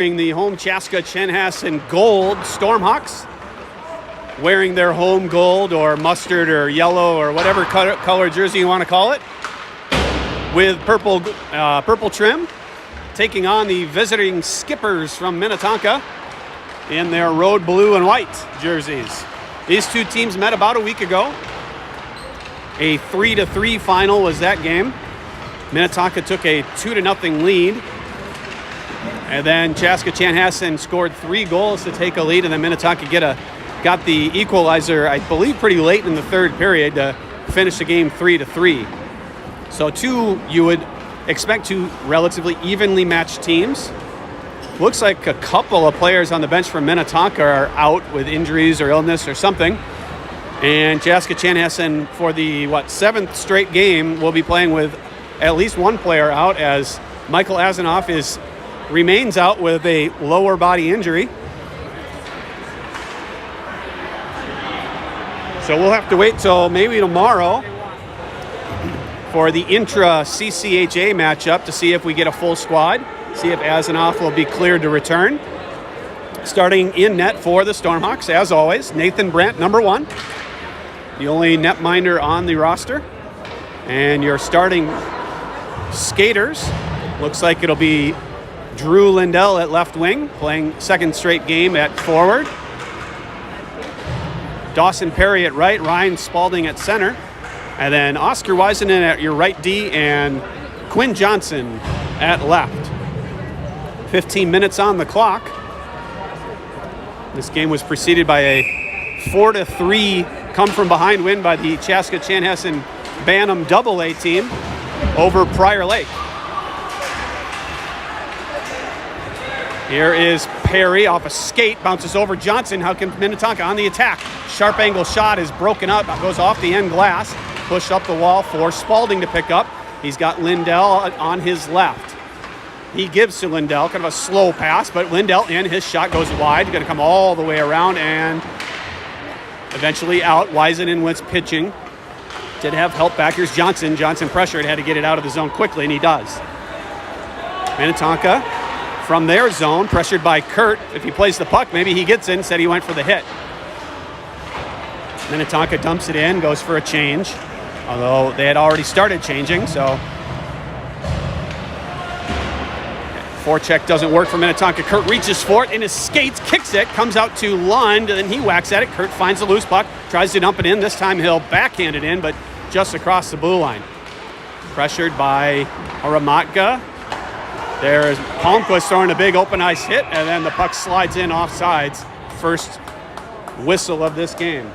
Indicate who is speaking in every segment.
Speaker 1: The home Chaska Chanhassen gold Stormhawks, wearing their home gold or mustard or yellow or whatever color jersey you want to call it, with purple trim, taking on the visiting Skippers from Minnetonka in their road blue and white jerseys. These two teams met about a week ago. A 3-3 final was that game. Minnetonka took a 2-0 lead. And then Chaska Chanhassen scored 3 goals to take a lead, and then Minnetonka got the equalizer, I believe, pretty late in the third period to finish the game 3-3. So you would expect two relatively evenly matched teams. Looks like a couple of players on the bench from Minnetonka are out with injuries or illness or something. And Chaska Chanhassen, for the 7th straight game, will be playing with at least one player out, as Michael Azanoff remains out with a lower body injury. So we'll have to wait till maybe tomorrow for the intra-CCHA matchup to see if we get a full squad, see if Azanoff will be cleared to return. Starting in net for the Stormhawks, as always, Nathan Brandt, number 1, the only netminder on the roster. And your starting skaters, looks like it'll be Drew Lindell at left wing, playing 2nd straight game at forward. Dawson Perry at right, Ryan Spalding at center. And then Oscar Wiseman at your right D and Quinn Johnson at left. 15 minutes on the clock. This game was preceded by a 4-3 come-from-behind win by the Chaska Chanhassen Bantam AA team over Prior Lake. Here is Perry off a skate, bounces over Johnson. How can Minnetonka on the attack? Sharp angle shot is broken up, goes off the end glass, pushed up the wall for Spalding to pick up. He's got Lindell on his left. He gives to Lindell, kind of a slow pass, but Lindell in, his shot goes wide, going to come all the way around and eventually out. Wiseman was pitching. Did have help back. Here's Johnson. Johnson pressured, had to get it out of the zone quickly, and he does. Minnetonka from their zone, pressured by Kurtt. If he plays the puck, maybe he gets in. Said he went for the hit. Minnetonka dumps it in, goes for a change, although they had already started changing, so forecheck doesn't work for Minnetonka. Kurtt reaches for it in his skates, kicks it, comes out to Lund, and then he whacks at it. Kurtt finds the loose puck, tries to dump it in. This time he'll backhand it in, but just across the blue line. Pressured by Hromatka. There's Palmquist throwing a big open ice hit, and then the puck slides in offsides. First whistle of this game.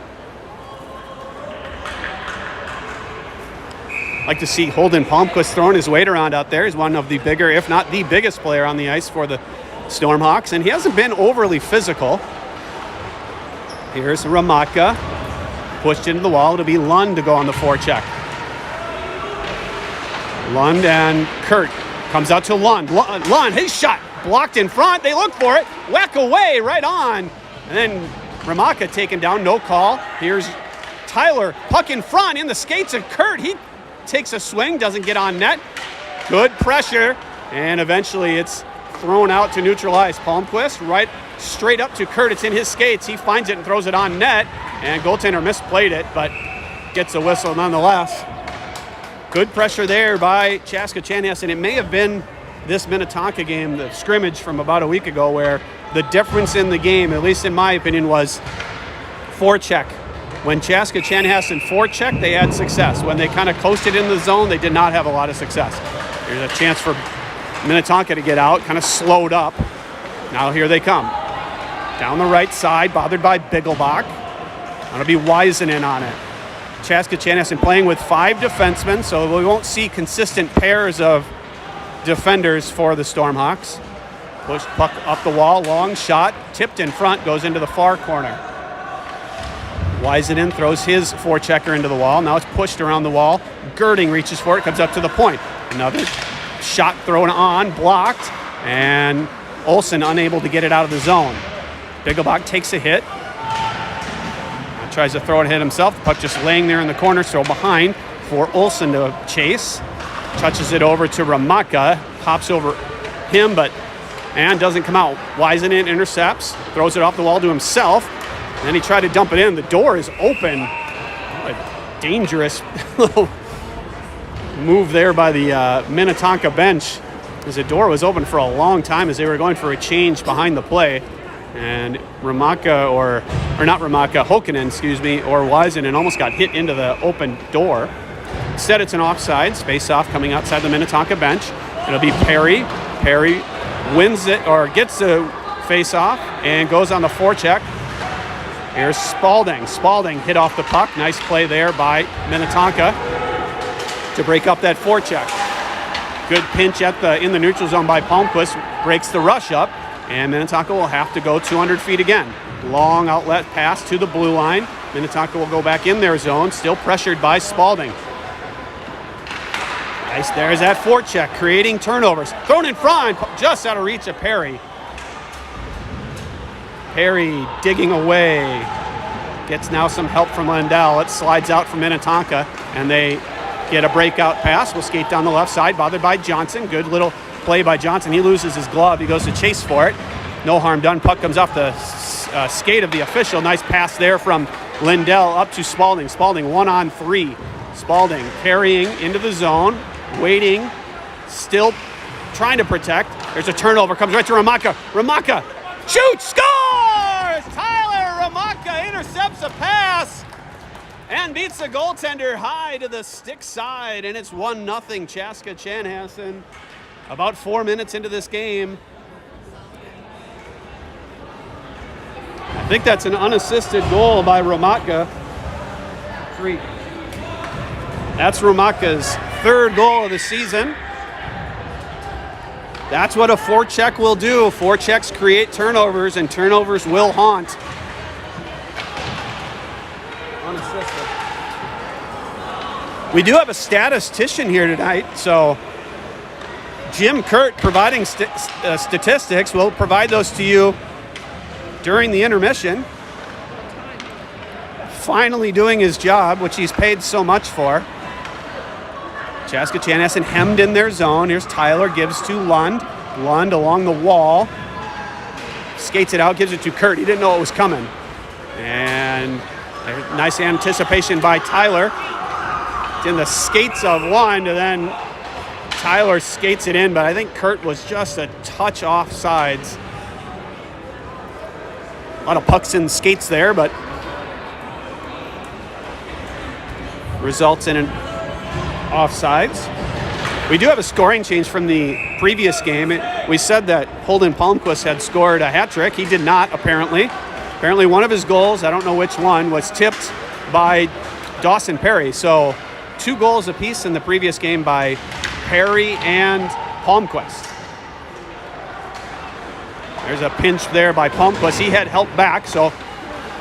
Speaker 1: Like to see Holden Palmquist throwing his weight around out there. He's one of the bigger, if not the biggest player on the ice for the Stormhawks, and he hasn't been overly physical. Here's Hromatka, pushed into the wall. It'll be Lund to go on the forecheck. Lund and Kurtt. Comes out to Lund. Lund, his shot blocked in front. They look for it. Whack away, right on. And then Hromatka taken down, no call. Here's Tyler, puck in front in the skates of Kurtt. He takes a swing, doesn't get on net. Good pressure, and eventually it's thrown out to neutralize. Palmquist right straight up to Kurtt. It's in his skates. He finds it and throws it on net, and goaltender misplayed it, but gets a whistle nonetheless. Good pressure there by Chaska Chanhassen. It may have been this Minnetonka game, the scrimmage from about a week ago, where the difference in the game, at least in my opinion, was forecheck. When Chaska Chanhassen forechecked, they had success. When they kind of coasted in the zone, they did not have a lot of success. Here's a chance for Minnetonka to get out, kind of slowed up. Now here they come. Down the right side, bothered by Bigglebach. Going to be Wiseman on it. Chaska Chanhassen playing with 5 defensemen, so we won't see consistent pairs of defenders for the Stormhawks. Pushed puck up the wall, long shot, tipped in front, goes into the far corner. Wiseman throws his forechecker into the wall. Now it's pushed around the wall. Girding reaches for it, comes up to the point. Another shot thrown on, blocked, and Olsen unable to get it out of the zone. Bigglebach takes a hit. Tries to throw it ahead himself. The puck just laying there in the corner, so behind for Olsen to chase. Touches it over to Hromatka. Hops over him, but and doesn't come out. Wiseman intercepts, throws it off the wall to himself, and then he tried to dump it in. The door is open. What a dangerous little move there by the Minnetonka bench, as the door was open for a long time as they were going for a change behind the play. And Hromatka, or not Hromatka, Hokonen, excuse me, or Wiseman almost got hit into the open door. Instead, it's an offsides, face-off coming outside the Minnetonka bench. It'll be Perry. Perry wins it, or gets the face-off, and goes on the forecheck. Here's Spalding. Spalding hit off the puck. Nice play there by Minnetonka to break up that forecheck. Good pinch in the neutral zone by Palmquist. Breaks the rush up, and Minnetonka will have to go 200 feet again. Long outlet pass to the blue line. Minnetonka will go back in their zone, still pressured by Spalding. Nice, there's that forecheck, creating turnovers. Thrown in front, just out of reach of Perry. Perry digging away. Gets now some help from Lindell. It slides out from Minnetonka, and they get a breakout pass. Will skate down the left side, bothered by Johnson. Good little play by Johnson. He loses his glove. He goes to chase for it. No harm done. Puck comes off the skate of the official. Nice pass there from Lindell up to Spalding. Spalding 1-on-3. Spalding carrying into the zone, waiting, still trying to protect. There's a turnover. Comes right to Hromatka. Hromatka shoots, scores! Tyler Hromatka intercepts a pass and beats the goaltender high to the stick side, and it's 1-0 Chaska Chanhassen. About 4 minutes into this game. I think that's an unassisted goal by Hromatka. 3. That's Hromatka's 3rd goal of the season. That's what a forecheck will do. Forechecks create turnovers, and turnovers will haunt. Unassisted. We do have a statistician here tonight, so Jim Kurtt, providing statistics. We'll provide those to you during the intermission. Finally doing his job, which he's paid so much for. Chaska Chanhassen hemmed in their zone. Here's Tyler, gives to Lund. Lund along the wall. Skates it out, gives it to Kurtt. He didn't know it was coming. And nice anticipation by Tyler. It's in the skates of Lund, and then Tyler skates it in, but I think Kurtt was just a touch off sides. A lot of pucks in skates there, but results in an offsides. We do have a scoring change from the previous game. We said that Holden Palmquist had scored a hat trick. He did not, apparently. Apparently one of his goals, I don't know which one, was tipped by Dawson Perry. So 2 goals apiece in the previous game by Perry and Palmquist. There's a pinch there by Palmquist. He had help back, so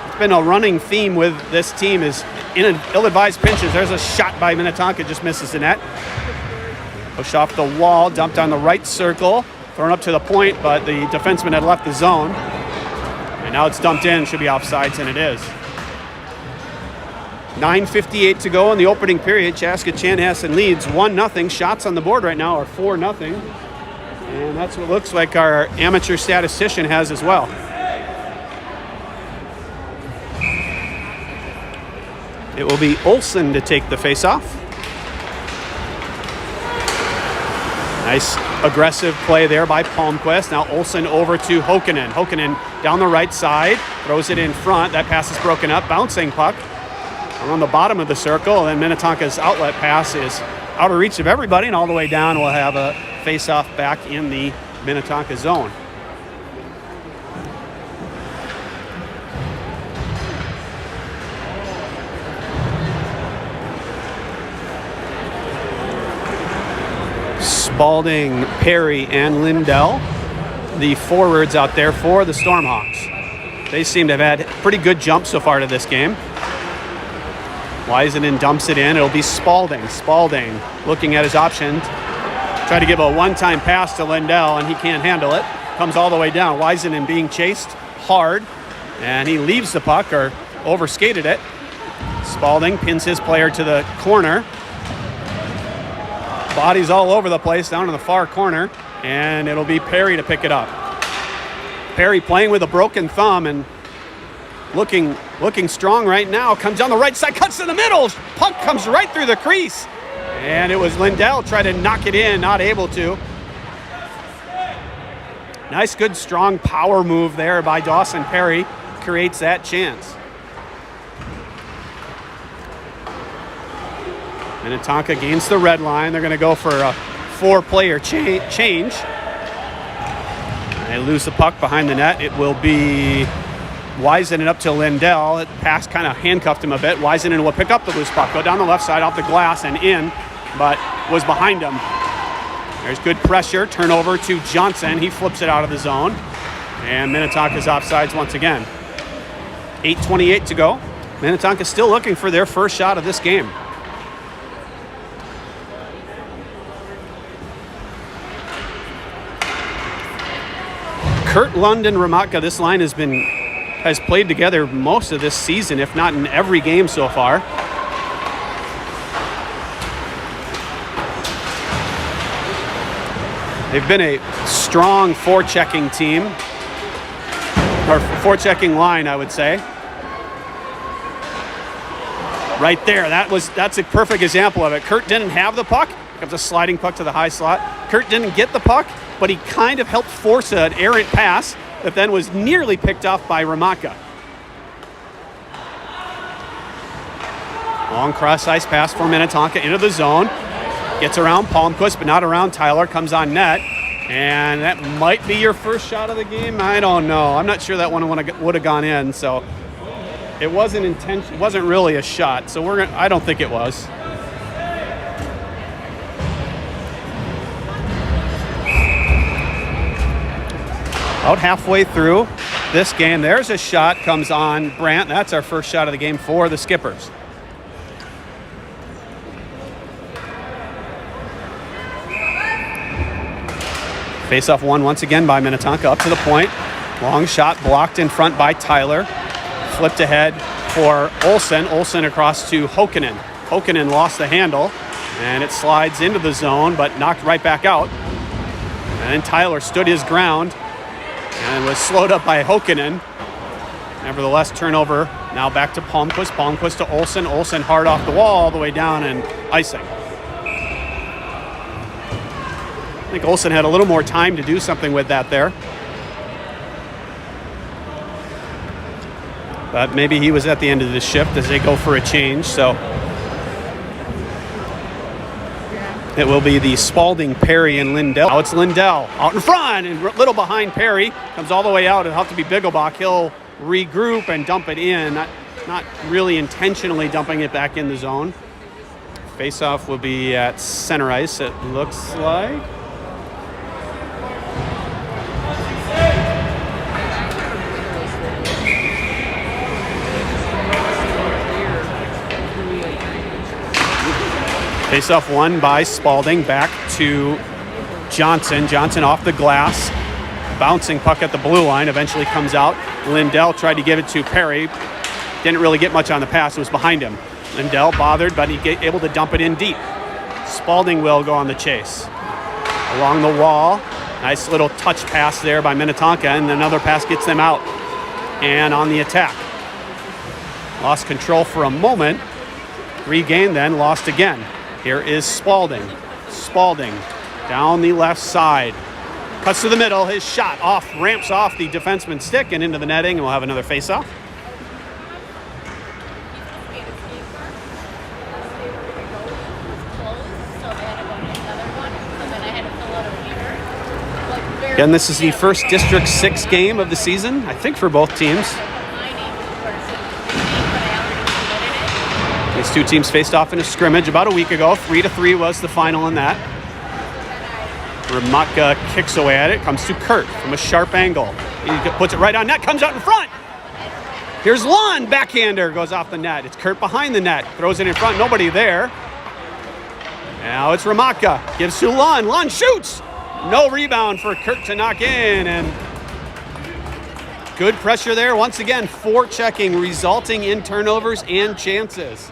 Speaker 1: it's been a running theme with this team is in ill-advised pinches. There's a shot by Minnetonka, just misses the net. Push off the wall, dumped on the right circle, thrown up to the point, but the defenseman had left the zone. And now it's dumped in, should be offsides, and it is. 9:58 to go in the opening period. Chaska Chanhassen leads 1-0. Shots on the board right now are 4-0. And that's what it looks like our amateur statistician has as well. It will be Olsen to take the faceoff. Nice aggressive play there by Palmquist. Now Olsen over to Hokonen. Hokonen down the right side, throws it in front. That pass is broken up. Bouncing puck around the bottom of the circle, and Minnetonka's outlet pass is out of reach of everybody, and all the way down we'll have a face-off back in the Minnetonka zone. Spalding, Perry, and Lindell, the forwards out there for the Stormhawks. They seem to have had pretty good jumps so far to this game. Wiseman dumps it in. It'll be Spalding. Spalding looking at his options. Try to give a one-time pass to Lindell, and he can't handle it. Comes all the way down. Wiseman being chased hard, and he leaves the puck, or overskated it. Spalding pins his player to the corner. Bodies all over the place down in the far corner, and it'll be Perry to pick it up. Perry playing with a broken thumb and looking strong right now. Comes down the right side, cuts to the middle. Puck comes right through the crease. And it was Lindell trying to knock it in, not able to. Nice, good, strong power move there by Dawson Perry. Creates that chance. Minnetonka gains the red line. They're going to go for a 4-player change. They lose the puck behind the net. It will be Wisenen up to Lindell. The pass kind of handcuffed him a bit. Wisenen will pick up the loose puck, go down the left side off the glass and in, but was behind him. There's good pressure. Turnover to Johnson. He flips it out of the zone. And Minnetonka's offsides once again. 8:28 to go. Minnetonka still looking for their first shot of this game. Kurtt, Lund, and Hromatka, this line has played together most of this season, if not in every game so far. They've been a strong forechecking team, or forechecking line, I would say. Right there, that's a perfect example of it. Kurtt didn't have the puck. Comes a sliding puck to the high slot. Kurtt didn't get the puck, but he kind of helped force an errant pass that then was nearly picked off by Hromatka. Long cross-ice pass for Minnetonka into the zone. Gets around Palmquist, but not around Tyler. Comes on net. And that might be your first shot of the game. I don't know. I'm not sure that one would have gone in. So it wasn't intentional. It wasn't really a shot. So I don't think it was. About halfway through this game, there's a shot, comes on Brandt. That's our first shot of the game for the Skippers. Face-off won once again by Minnetonka up to the point. Long shot blocked in front by Tyler. Flipped ahead for Olsen. Olsen across to Hokkinen. Hokkinen lost the handle, and it slides into the zone, but knocked right back out. And then Tyler stood his ground and was slowed up by Hokkinen. Nevertheless, turnover now back to Palmquist. Palmquist to Olsen. Olsen hard off the wall all the way down and icing. I think Olsen had a little more time to do something with that there. But maybe he was at the end of the shift as they go for a change, so it will be the Spalding, Perry, and Lindell. Now it's Lindell out in front and a little behind Perry. Comes all the way out. It'll have to be Bigglebach. He'll regroup and dump it in. Not really intentionally dumping it back in the zone. Face-off will be at center ice, it looks like. Face-off won by Spalding, back to Johnson. Johnson off the glass, bouncing puck at the blue line, eventually comes out. Lindell tried to give it to Perry. Didn't really get much on the pass, it was behind him. Lindell bothered, but he able to dump it in deep. Spalding will go on the chase. Along the wall, nice little touch pass there by Minnetonka, and another pass gets them out. And on the attack. Lost control for a moment, regained then, lost again. Here is Spalding. Spalding down the left side. Cuts to the middle. His shot ramps off the defenseman's stick and into the netting, and we'll have another face-off. Again, this is the first District 6 game of the season, I think, for both teams. These two teams faced off in a scrimmage about a week ago. 3-3 was the final in that. Hromatka kicks away at it. Comes to Kurtt from a sharp angle. He puts it right on net. Comes out in front. Here's Lund. Backhander goes off the net. It's Kurtt behind the net. Throws it in front. Nobody there. Now it's Hromatka. Gives to Lund. Lund shoots. No rebound for Kurtt to knock in. And good pressure there. Once again, forechecking resulting in turnovers and chances.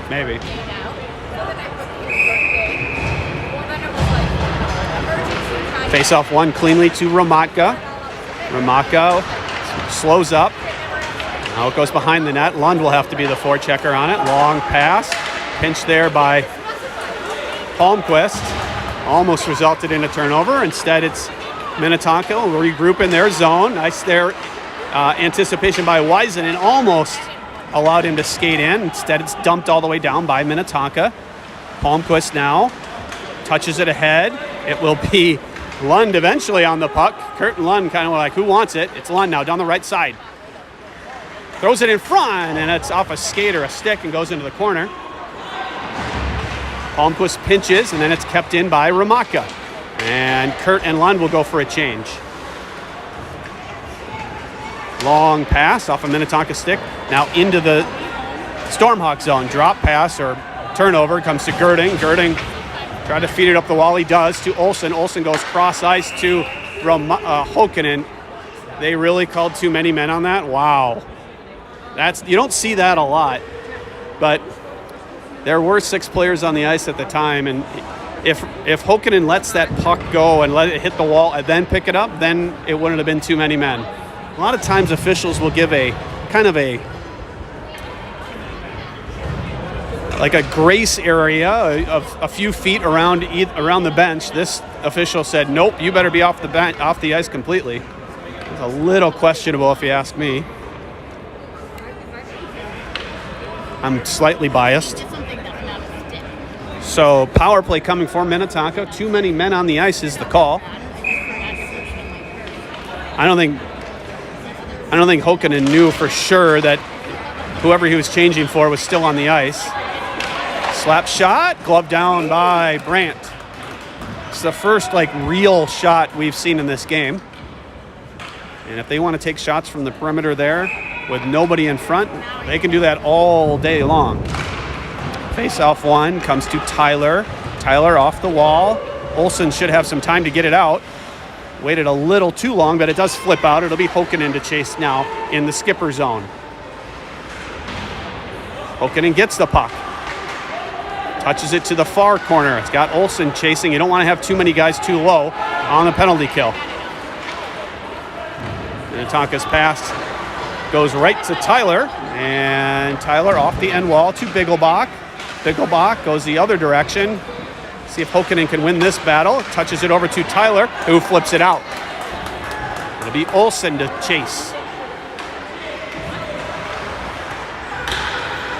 Speaker 1: Maybe. Face off one cleanly to Hromatka. Hromatka slows up. Now it goes behind the net. Lund will have to be the forechecker on it. Long pass. Pinch there by Palmquist. Almost resulted in a turnover. Instead, it's Minnetonka will regroup in their zone. Nice there. Anticipation by Weisen almost allowed him to skate in. Instead, it's dumped all the way down by Minnetonka. Palmquist now touches it ahead. It will be Lund eventually on the puck. Kurtt and Lund kind of like, who wants it? It's Lund now down the right side. Throws it in front, and it's off a skate or a stick and goes into the corner. Palmquist pinches, and then it's kept in by Hromatka. And Kurtt and Lund will go for a change. Long pass off a Minnetonka stick. Now into the Stormhawk zone. Drop pass or turnover comes to Girding. Girding tried to feed it up the wall. He does to Olsen. Olsen goes cross ice to Hokkanen. They really called too many men on that. Wow. You don't see that a lot. But there were 6 players on the ice at the time, and if Hokkanen lets that puck go and let it hit the wall and then pick it up, then it wouldn't have been too many men. A lot of times officials will give a kind of like a grace area of a few feet around the bench. This official said, nope, you better be off the ice completely. It's a little questionable if you ask me. I'm slightly biased. So power play coming for Minnetonka. Too many men on the ice is the call. I don't think Hokkanen knew for sure that whoever he was changing for was still on the ice. Slap shot, glove down by Brandt. It's the first real shot we've seen in this game. And if they want to take shots from the perimeter there with nobody in front, they can do that all day long. Face-off one comes to Tyler. Tyler off the wall. Olsen should have some time to get it out. Waited a little too long, but it does flip out. It'll be Hokkanen to chase now in the skipper zone. Hokkanen gets the puck. Touches it to the far corner. It's got Olsen chasing. You don't want to have too many guys too low on the penalty kill. Minnetonka's pass goes right to Tyler, and Tyler off the end wall to Biggelbach. Biggelbach goes the other direction. See if Hokkanen can win this battle. Touches it over to Tyler, who flips it out. It'll be Olsen to chase.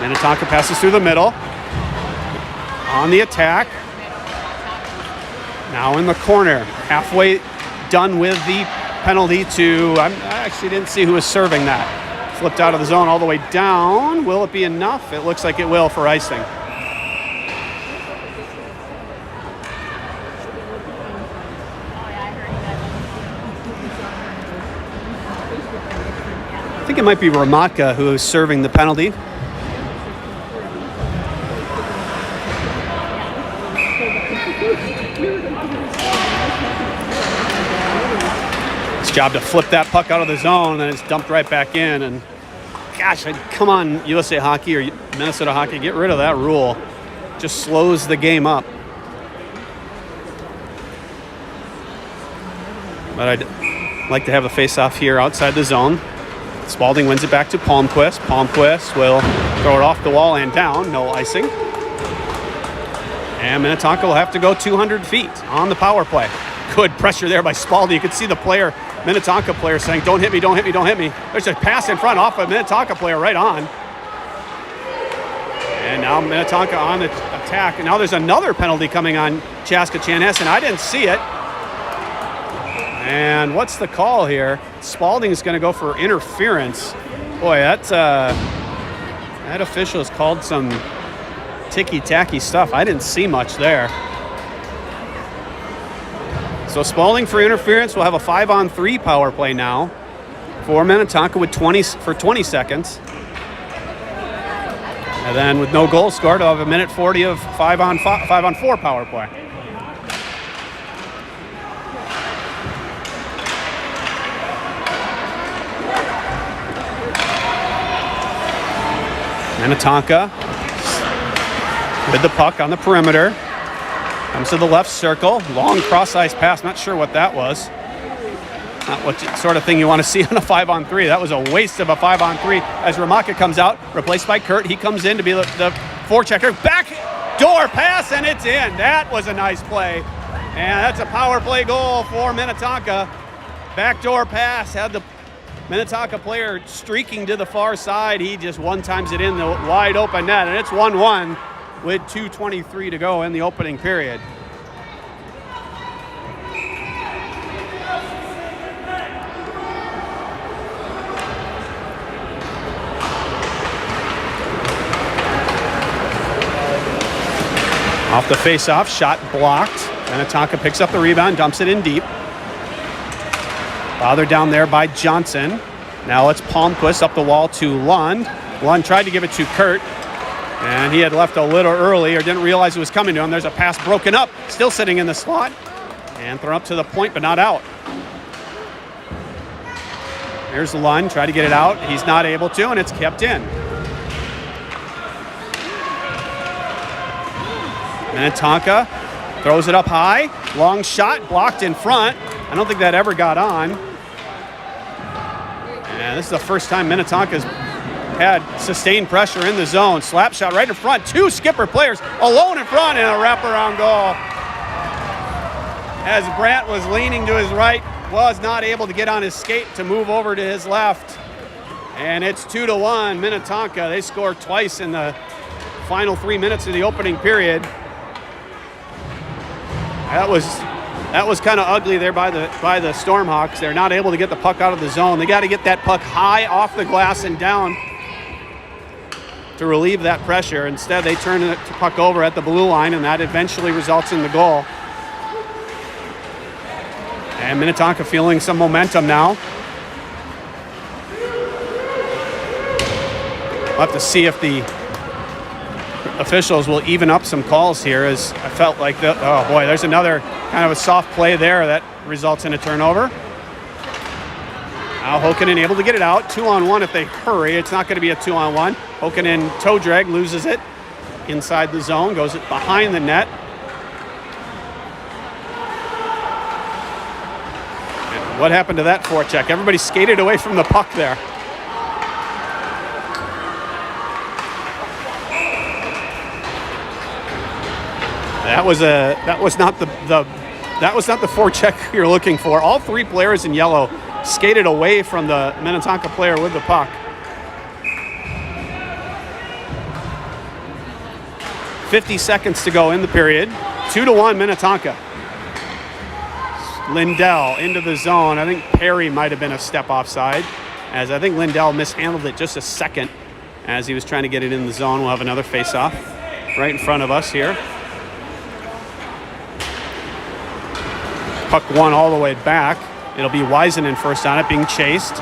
Speaker 1: Minnetonka passes through the middle. On the attack. Now in the corner. Halfway done with the penalty to... I actually didn't see who was serving that. Flipped out of the zone all the way down. Will it be enough? It looks like it will for icing. I think it might be Hromatka who is serving the penalty. It's job to flip that puck out of the zone, and it's dumped right back in. And gosh, come on, USA Hockey or Minnesota Hockey, get rid of that rule. Just slows the game up. But I'd like to have a face-off here outside the zone. Spalding wins it back to Palmquist. Palmquist will throw it off the wall and down. No icing. And Minnetonka will have to go 200 feet on the power play. Good pressure there by Spalding. You could see the player, Minnetonka player, saying, don't hit me, don't hit me, don't hit me. There's a pass in front off a Minnetonka player right on. And now Minnetonka on the attack. And now there's another penalty coming on Chaska Chanhassen. I didn't see it. And what's the call here? Spalding's going to go for interference. Boy, that official has called some ticky-tacky stuff. I didn't see much there. So Spalding for interference. We'll have a 5-on-3 power play now for Minnetonka with 20 seconds. And then with no goal scored, we'll have a minute 40 of 5-on-4 power play. Minnetonka with the puck on the perimeter. Comes to the left circle. Long cross-ice pass. Not sure what that was. Not what sort of thing you want to see on a 5-on-3. That was a waste of a 5-on-3 as Hromatka comes out, replaced by Kurtt. He comes in to be the forechecker. Back door pass, and it's in. That was a nice play. And that's a power play goal for Minnetonka. Backdoor pass, had the Minnetonka player streaking to the far side. He just one-times it in the wide open net, and it's 1-1 with 2:23 to go in the opening period. Off the face-off, shot blocked. Minnetonka picks up the rebound, dumps it in deep. Bothered down there by Johnson. Now it's Palmquist up the wall to Lund. Lund tried to give it to Kurtt, and he had left a little early or didn't realize it was coming to him. There's a pass broken up, still sitting in the slot, and thrown up to the point, but not out. Here's Lund, try to get it out. He's not able to, and it's kept in. Minnetonka throws it up high. Long shot, blocked in front. I don't think that ever got on. And this is the first time Minnetonka's had sustained pressure in the zone. Slap shot right in front. Two skipper players alone in front, and a wraparound goal. As Brandt was leaning to his right, was not able to get on his skate to move over to his left. And it's 2-1 Minnetonka. They scored twice in the final 3 minutes of the opening period. That was kind of ugly there by the Stormhawks. They're not able to get the puck out of the zone. They got to get that puck high off the glass and down to relieve that pressure. Instead, they turn the puck over at the blue line, and that eventually results in the goal. And Minnetonka feeling some momentum now. We'll have to see if the officials will even up some calls here, as I felt like, oh boy, there's another kind of a soft play there that results in a turnover. Now Hokanen able to get it out. 2-on-1 if they hurry. It's not going to be a 2-on-1. Hokanen toe drag, loses it inside the zone, goes it behind the net. And what happened to that forecheck? Everybody skated away from the puck there. That was not the forecheck you're looking for. All three players in yellow skated away from the Minnetonka player with the puck. .50 seconds to go in the period. 2-1 Minnetonka. Lindell into the zone. I think Perry might have been a step offside, as I think Lindell mishandled it just a second as he was trying to get it in the zone. We'll have another face-off right in front of us here. Puck won all the way back. It'll be Weisenen first on it, being chased.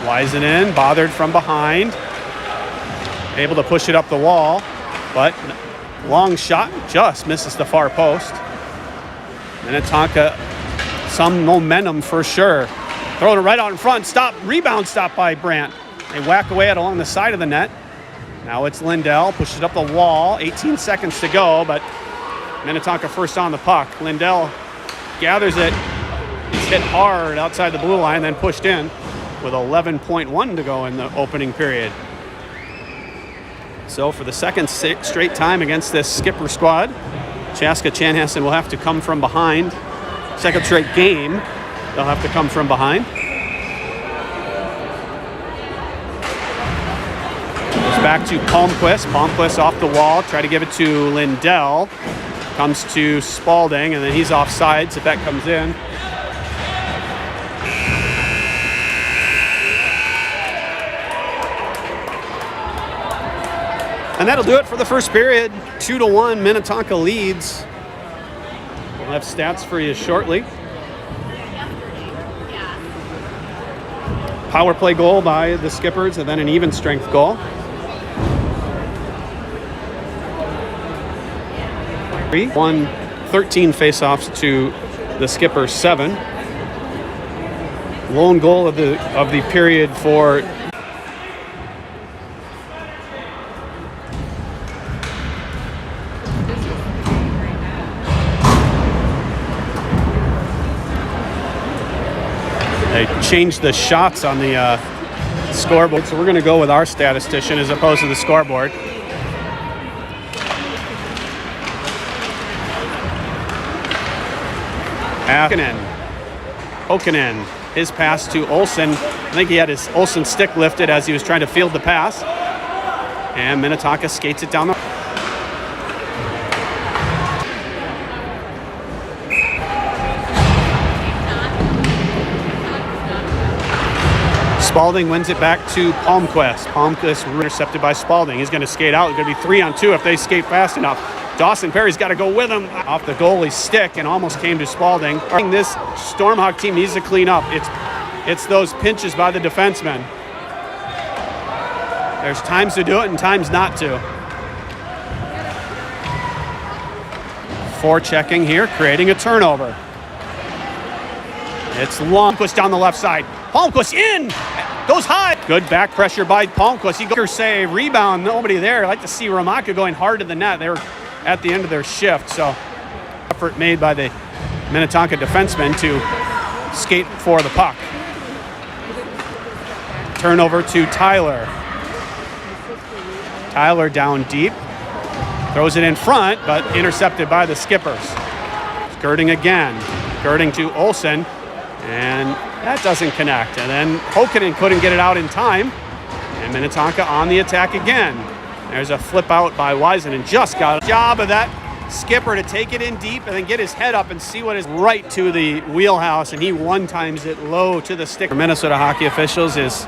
Speaker 1: Weisenen bothered from behind. Able to push it up the wall, but long shot just misses the far post. Minnetonka, some momentum for sure. Throwing it right out in front. Stop. Rebound stop by Brandt. They whack away it along the side of the net. Now it's Lindell. Pushes it up the wall. 18 seconds to go, but Minnetonka first on the puck. Lindell gathers it. It's hit hard outside the blue line, then pushed in with 11.1 to go in the opening period. So for the second straight time against this skipper squad, Chaska Chanhassen will have to come from behind. Second straight game, they'll have to come from behind. Goes back to Palmquist. Palmquist off the wall, try to give it to Lindell. Comes to Spalding, and then he's offsides if that comes in. And that'll do it for the first period. 2-1, Minnetonka leads. We'll have stats for you shortly. Power play goal by the Skippers, and then an even strength goal. Won 13 faceoffs to the Skippers 7. Lone goal of the period for They changed the shots on the scoreboard, so we're going to go with our statistician as opposed to the scoreboard. Hokanen, his pass to Olsen. I think he had his Olsen stick lifted as he was trying to field the pass. And Minnetonka skates it down the... Spalding wins it back to Palmquist. Palmquist intercepted by Spalding. He's going to skate out. It's going to be 3-on-2 if they skate fast enough. Dawson Perry's got to go with him off the goalie's stick and almost came to Spalding. This Stormhawk team needs to clean up. It's those pinches by the defensemen. There's times to do it and times not to. Forechecking here, creating a turnover. It's Palmquist down the left side. Palmquist in! Goes high. Good back pressure by Palmquist. He goes save, rebound, nobody there. I'd like to see Hromatka going hard to the net. They were at the end of their shift, so effort made by the Minnetonka defensemen to skate for the puck. Turnover to Tyler. Tyler down deep. Throws it in front, but intercepted by the Skippers. Skirting again. Skirting to Olsen, and that doesn't connect. And then Hokanen couldn't get it out in time, and Minnetonka on the attack again. There's a flip out by Wiesen, and just got a job of that skipper to take it in deep and then get his head up and see what is right to the wheelhouse, and he one-times it low to the stick. For Minnesota hockey officials, is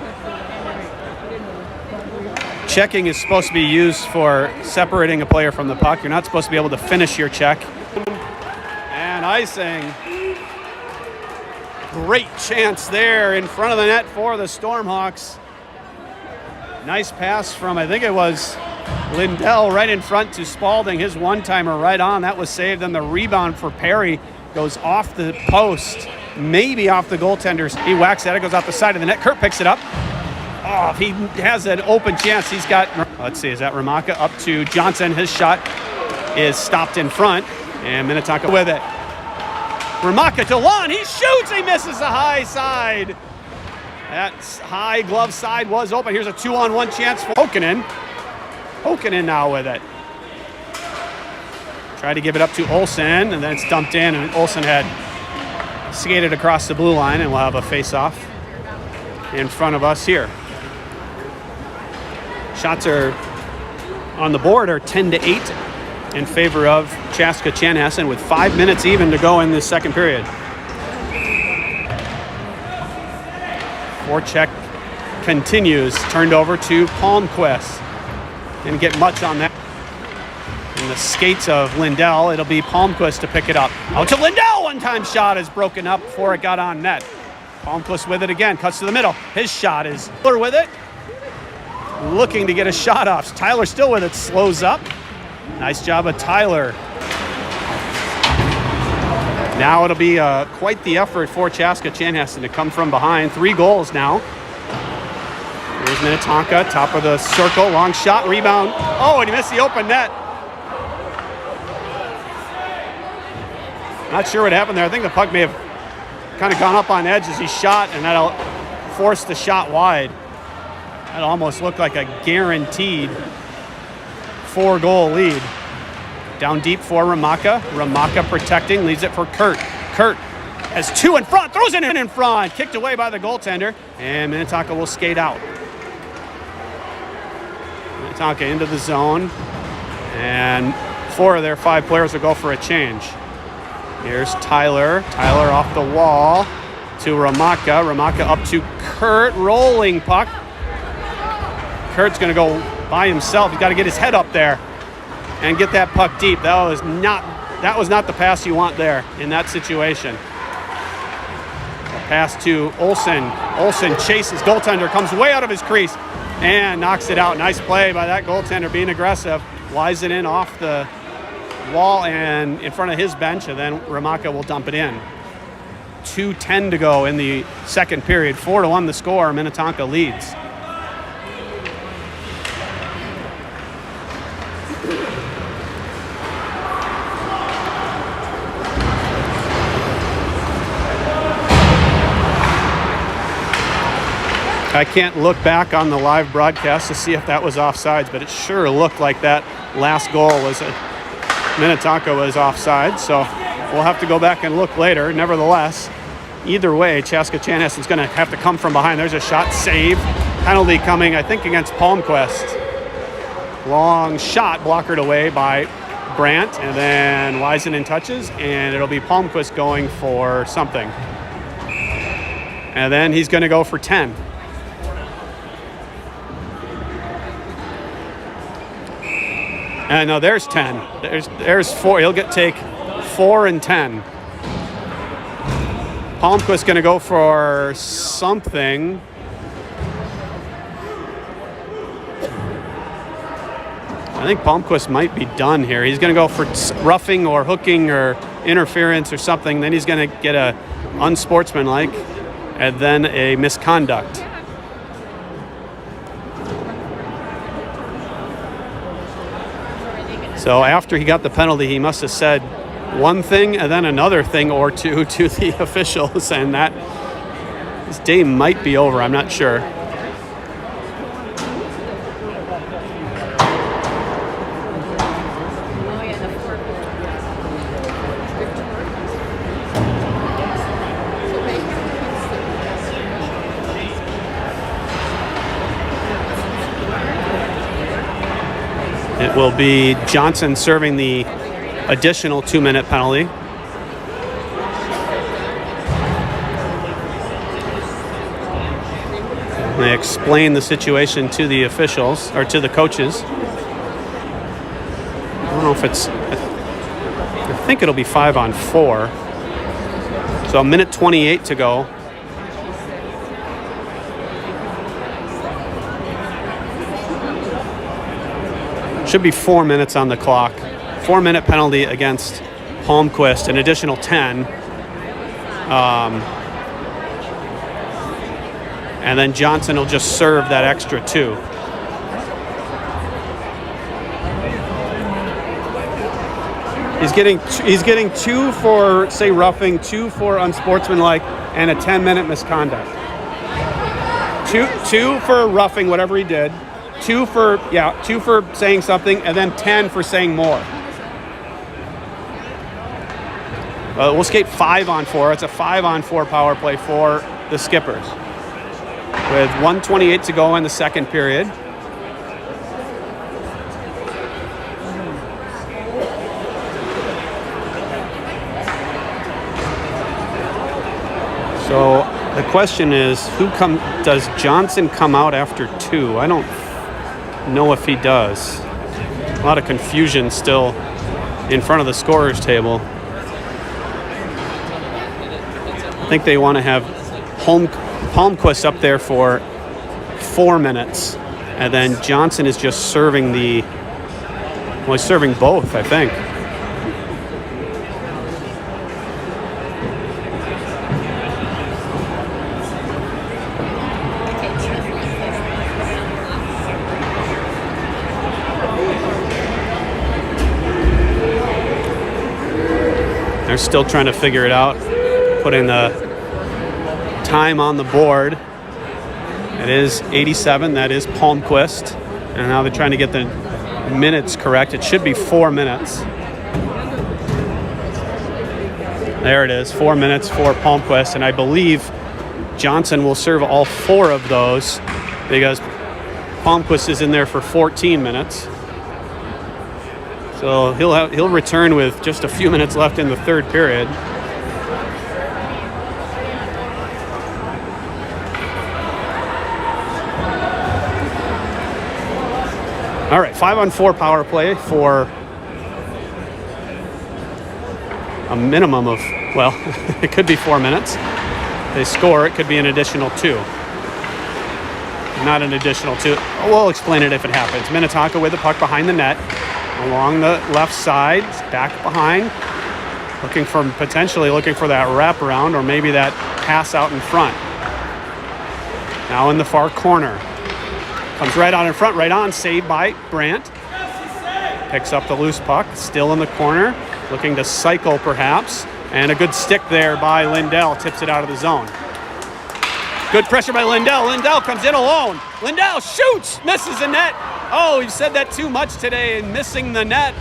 Speaker 1: checking is supposed to be used for separating a player from the puck. You're not supposed to be able to finish your check. And icing. Great chance there in front of the net for the Stormhawks. Nice pass from, I think it was Lindell, right in front to Spalding. His one-timer right on. That was saved. Then the rebound for Perry goes off the post, maybe off the goaltender. He whacks at it, goes off the side of the net. Kurtt picks it up. Oh, if he has an open chance, he's got... Let's see, is that Hromatka up to Johnson? His shot is stopped in front, and Minnetonka with it. Hromatka to Lund. He shoots. He misses the high side. That high glove side was open. Here's a 2-on-1 chance for Hokanen. Hokanen now with it. Tried to give it up to Olsen, and then it's dumped in, and Olsen had skated across the blue line, and we'll have a face-off in front of us here. Shots are on the board are 10-8 in favor of Chaska Chanhassen with 5 minutes even to go in this second period. Forecheck continues, turned over to Palmquist. Didn't get much on that. In the skates of Lindell, it'll be Palmquist to pick it up. Out to Lindell, one-time shot is broken up before it got on net. Palmquist with it again, cuts to the middle. His shot is Tyler with it. Looking to get a shot off. Tyler still with it, slows up. Nice job of Tyler. Now it'll be quite the effort for Chaska Chanhassen to come from behind. 3 goals now. Here's Minnetonka, top of the circle, long shot, rebound. Oh, and he missed the open net. Not sure what happened there. I think the puck may have kind of gone up on edge as he shot, and that'll force the shot wide. That almost looked like a guaranteed 4-goal lead. Down deep for Hromatka. Hromatka protecting, leaves it for Kurtt. Kurtt has 2 in front, throws it in front. Kicked away by the goaltender, and Minnetonka will skate out. Minnetonka into the zone, and 4 of their 5 players will go for a change. Here's Tyler. Tyler off the wall to Hromatka. Hromatka up to Kurtt, rolling puck. Kurt's going to go by himself. He's got to get his head up there and get that puck deep. That was not the pass you want there in that situation. A pass to Olsen. Olsen chases goaltender, comes way out of his crease and knocks it out. Nice play by that goaltender, being aggressive. Flies it in off the wall and in front of his bench, and then Hromatka will dump it in. 2:10 to go in the second period. 4-1 the score. Minnetonka leads. I can't look back on the live broadcast to see if that was offsides, but it sure looked like that last goal was Minnetonka was offside. So we'll have to go back and look later. Nevertheless, either way, Chaska Chanhasen's going to have to come from behind. There's a shot, save, penalty coming, I think, against Palmquist. Long shot, blockered away by Brandt, and then Weisenen touches, and it'll be Palmquist going for something. And then he's going to go for 10. And no, there's 10. There's 4. He'll take 4 and 10. Palmquist going to go for something. I think Palmquist might be done here. He's going to go for roughing or hooking or interference or something. Then he's going to get a unsportsmanlike and then a misconduct. So after he got the penalty, he must have said one thing and then another thing or two to the officials, and that his day might be over. I'm not sure. It will be Johnson serving the additional 2-minute penalty. They explain the situation to the officials, or to the coaches. I don't know if it's, I think it'll be 5-on-4. So a minute 28 to go. Should be 4 minutes on the clock. 4-minute penalty against Palmquist, an additional 10. And then Johnson will just serve that extra 2. He's getting 2 for, say, roughing, 2 for unsportsmanlike, and a 10-minute misconduct. Two for roughing, whatever he did. 2 for saying something, and then 10 for saying more. We'll skate 5-on-4. It's a 5-on-4 power play for the Skippers, with 1:28 to go in the second period. So the question is, does Johnson come out after 2? I don't know if he does. A lot of confusion still in front of the scorer's table. I think they want to have Palmquist up there for 4 minutes, and then Johnson is just serving he's serving both, I think. They're still trying to figure it out, putting the time on the board. It is 87, that is Palmquist. And now they're trying to get the minutes correct. It should be 4 minutes. There it is, 4 minutes for Palmquist. And I believe Johnson will serve all 4 of those because Palmquist is in there for 14 minutes. So he'll return with just a few minutes left in the third period. All right, 5-on-4 power play for a minimum of, well, it could be 4 minutes. They score, it could be an additional 2. Not an additional 2. We'll explain it if it happens. Minnetonka with the puck behind the net, along the left side, back behind, potentially looking for that wraparound or maybe that pass out in front. Now in the far corner. Comes right on in front, right on, saved by Brandt. Picks up the loose puck, still in the corner, looking to cycle perhaps. And a good stick there by Lindell, tips it out of the zone. Good pressure by Lindell. Lindell comes in alone. Lindell shoots, misses the net. Oh, we've said that too much today, missing the net.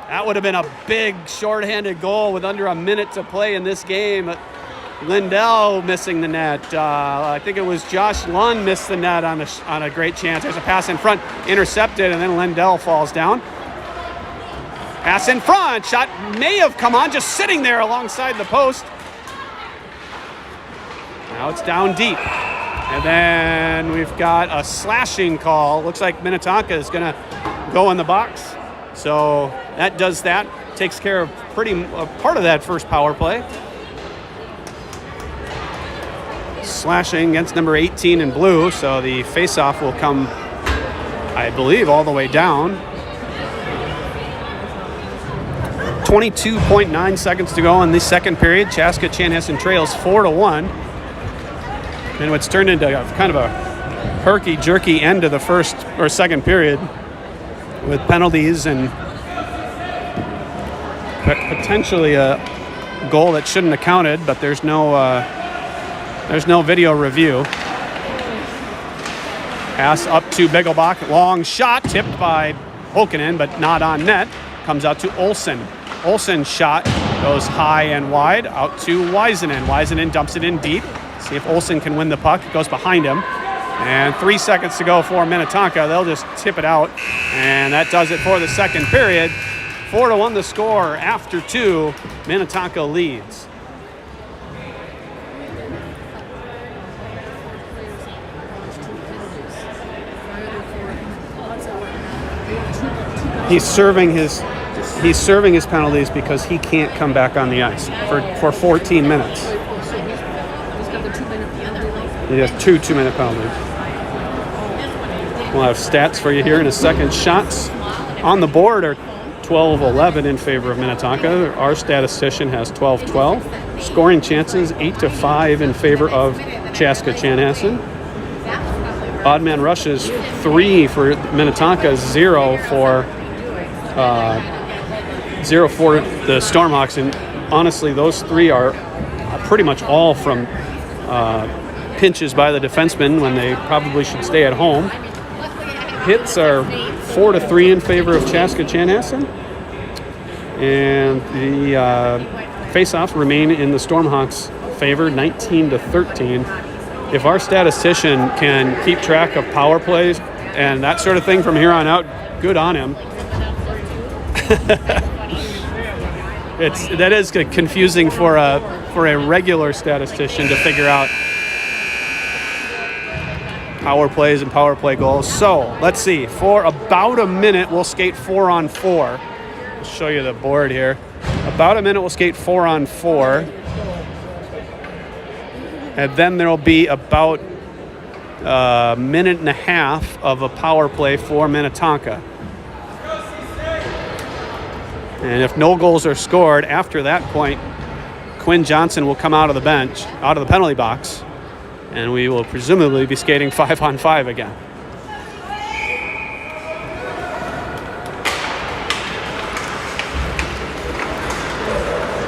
Speaker 1: That would have been a big shorthanded goal with under a minute to play in this game. Lindell missing the net. I think it was Josh Lund missed the net on a great chance. There's a pass in front, intercepted, and then Lindell falls down. Pass in front, shot may have come on, just sitting there alongside the post. Now it's down deep. And then we've got a slashing call. Looks like Minnetonka is going to go in the box. So that does that. Takes care of part of that first power play. Slashing against number 18 in blue. So the face-off will come, I believe, all the way down. 22.9 seconds to go in the second period. Chaska Chanhassen trails 4-1. And what's turned into kind of a herky-jerky end of the first or second period with penalties and potentially a goal that shouldn't have counted, but there's no video review. Pass up to Bigelbach. Long shot tipped by Hokanen, but not on net. Comes out to Olsen. Olsen's shot goes high and wide out to Weisenen. Weisenen dumps it in deep. See if Olsen can win the puck. It goes behind him. And 3 seconds to go for Minnetonka. They'll just tip it out. And that does it for the second period. 4-1 the score after 2. Minnetonka leads. He's serving his penalties because he can't come back on the ice for 14 minutes. He has 2 2-minute penalties. We'll have stats for you here in a second. Shots on the board are 12-11 in favor of Minnetonka. Our statistician has 12-12. Scoring chances 8-5 in favor of Chaska Chanhassen. Odd man rushes 3 for Minnetonka, 0 for the Stormhawks, and honestly, those 3 are pretty much all from pinches by the defensemen when they probably should stay at home. Hits are 4-3 in favor of Chaska Chanhassen, and the face-offs remain in the Stormhawks' favor, 19-13. If our statistician can keep track of power plays and that sort of thing from here on out, good on him. That is confusing for a regular statistician to figure out power plays and power play goals. So let's see. For about a minute, we'll skate 4-on-4. I'll show you the board here. About a minute, we'll skate 4-on-4. And then there'll be about a minute and a half of a power play for Minnetonka. And if no goals are scored after that point, Quinn Johnson will come out of the bench, out of the penalty box, and we will presumably be skating 5-on-5 again.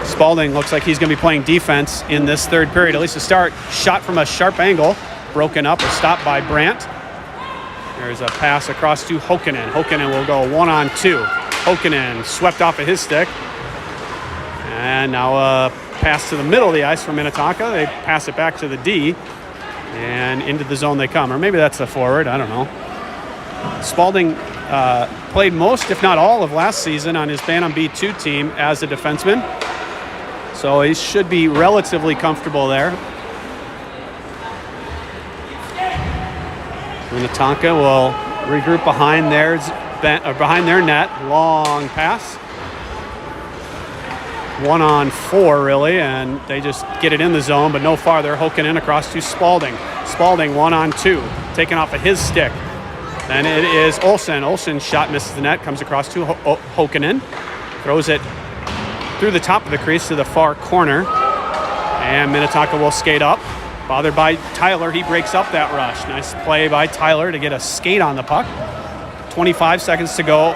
Speaker 1: Spalding looks like he's going to be playing defense in this third period, at least to start. Shot from a sharp angle, broken up or stopped by Brandt. There's a pass across to Hokanen. Hokanen will go 1-on-2. Hokanen swept off of his stick. And now a pass to the middle of the ice for Minnetonka. They pass it back to the D, and into the zone they come. Or maybe that's the forward, I don't know. Spalding played most, if not all, of last season on his Bantam B2 team as a defenseman. So he should be relatively comfortable there. Minnetonka will regroup behind their net. Long pass. 1-on-4 really, and they just get it in the zone, but no farther. Hokanen across to Spalding. Spalding 1-on-2, taken off of his stick. Then it is Olsen. Olsen's shot misses the net, comes across to Hokanen. Throws it through the top of the crease to the far corner. And Minnetonka will skate up. Bothered by Tyler, he breaks up that rush. Nice play by Tyler to get a skate on the puck. 25 seconds to go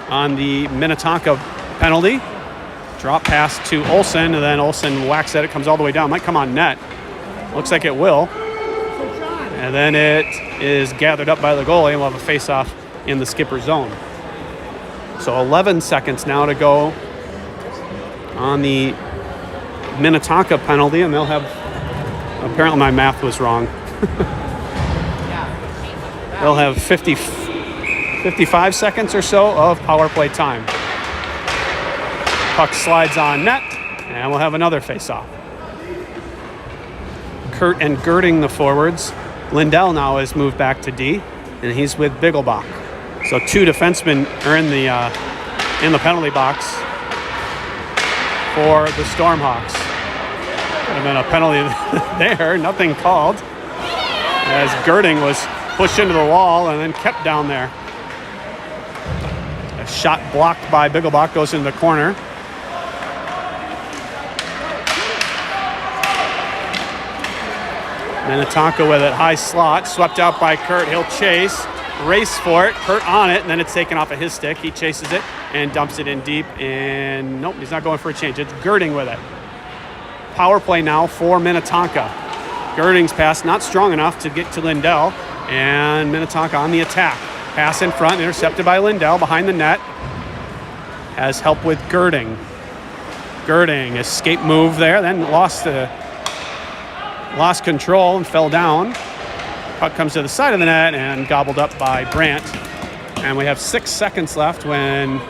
Speaker 1: on the Minnetonka penalty. Drop pass to Olsen, and then Olsen whacks at it, comes all the way down. Might come on net. Looks like it will. And then it is gathered up by the goalie, and we'll have a face-off in the skipper zone. So 11 seconds now to go on the Minnetonka penalty, and they'll have, apparently my math was wrong. They'll have 55 seconds or so of power play time. Puck slides on net, and we'll have another face-off. Kurtt and Girding the forwards. Lindell now has moved back to D, and he's with Biggelbach. So 2 defensemen are in the penalty box for the Stormhawks. Could have been a penalty there, nothing called, as Girding was pushed into the wall and then kept down there. A shot blocked by Biggelbach goes into the corner. Minnetonka with it, high slot, swept out by Kurtt. He'll chase, race for it. Kurtt on it, and then it's taken off of his stick. He chases it and dumps it in deep, and nope, he's not going for a change. It's Girding with it. Power play now for Minnetonka. Girding's pass not strong enough to get to Lindell, and Minnetonka on the attack. Pass in front, intercepted by Lindell behind the net. Has help with Girding. Girding, escape move there, then lost control and fell down. Puck comes to the side of the net and gobbled up by Brandt. And we have 6 seconds left when